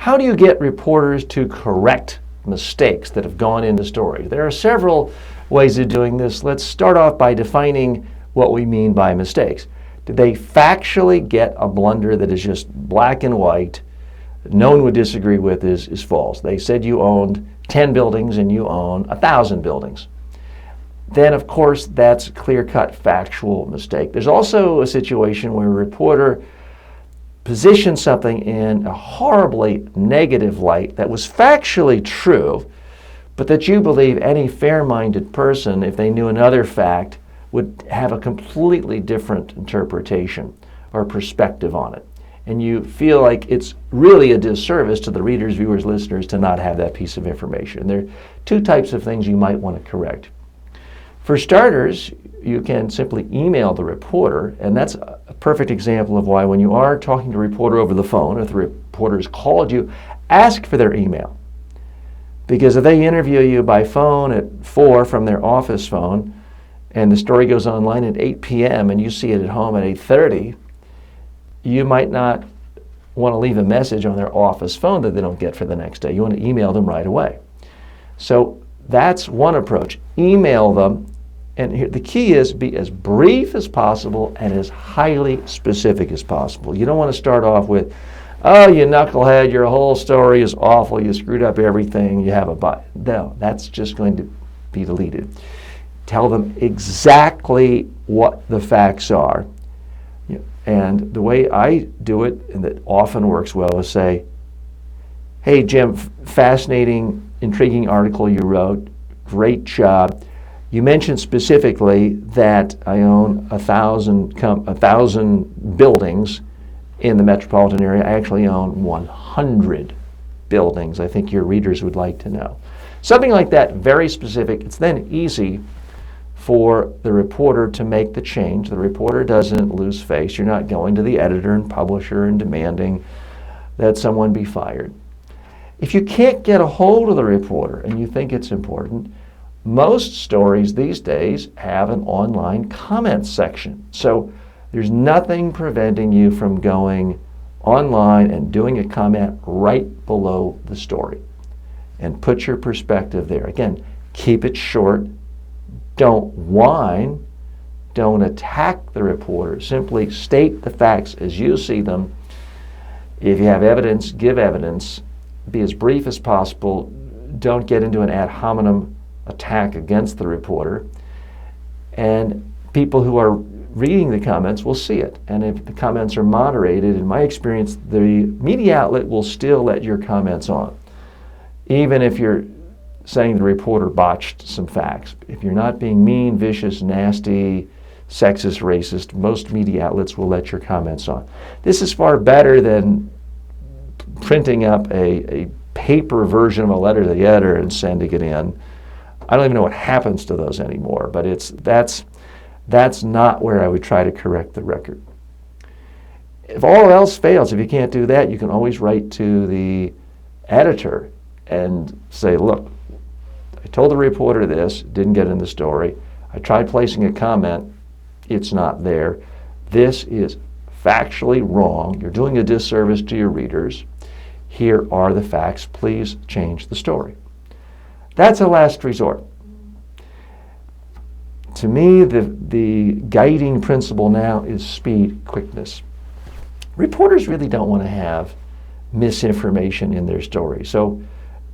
How do you get reporters to correct mistakes that have gone into stories? There are several ways of doing this. Let's start off by defining what we mean by mistakes. Did they factually get a blunder that is just black and white, no one would disagree with, is false? They said you owned 10 buildings and you own 1,000 buildings. Then, of course, that's a clear-cut factual mistake. There's also a situation where a reporter positions something in a horribly negative light that was factually true, but that you believe any fair-minded person, if they knew another fact, would have a completely different interpretation or perspective on it. And you feel like it's really a disservice to the readers, viewers, listeners to not have that piece of information. There are two types of things you might want to correct. For starters, you can simply email the reporter, and that's a perfect example of why when you are talking to a reporter over the phone, or if the reporter has called you, ask for their email. Because if they interview you by phone at 4 from their office phone, and the story goes online at 8 p.m. and you see it at home at 8:30, you might not want to leave a message on their office phone that they don't get for the next day. You want to email them right away. So that's one approach. Email them, and here, the key is be as brief as possible and as highly specific as possible. You don't want to start off with, oh, you knucklehead, your whole story is awful, you screwed up everything, you have a bite. No, that's just going to be deleted. Tell them exactly what the facts are. And the way I do it, and that often works well, is say, hey, Jim, fascinating, intriguing article you wrote. Great job. You mentioned specifically that I own 1,000 buildings in the metropolitan area. I actually own 100 buildings. I think your readers would like to know. Something like that, very specific. It's then easy for the reporter to make the change. The reporter doesn't lose face. You're not going to the editor and publisher and demanding that someone be fired. If you can't get a hold of the reporter and you think it's important, most stories these days have an online comment section. So there's nothing preventing you from going online and doing a comment right below the story and put your perspective there. Again, keep it short. Don't whine. Don't attack the reporter. Simply state the facts as you see them. If you have evidence, give evidence. Be as brief as possible. Don't get into an ad hominem attack against the reporter. And people who are reading the comments will see it. And if the comments are moderated, in my experience, the media outlet will still let your comments on, even if you're saying the reporter botched some facts. If you're not being mean, vicious, nasty, sexist, racist, most media outlets will let your comments on. This is far better than printing up a paper version of a letter to the editor and sending it in. I don't even know what happens to those anymore, but that's not where I would try to correct the record. If all else fails, if you can't do that, you can always write to the editor and say, look, I told the reporter this, didn't get in the story. I tried placing a comment, it's not there. This is factually wrong. You're doing a disservice to your readers. Here are the facts. Please change the story. That's a last resort. To me, the guiding principle now is speed, quickness. Reporters really don't want to have misinformation in their story. So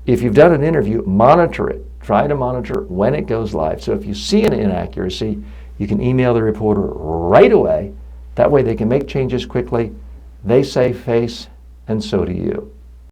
if you've done an interview, monitor it. Try to monitor when it goes live. So if you see an inaccuracy, you can email the reporter right away. That way they can make changes quickly. They save face, and so do you.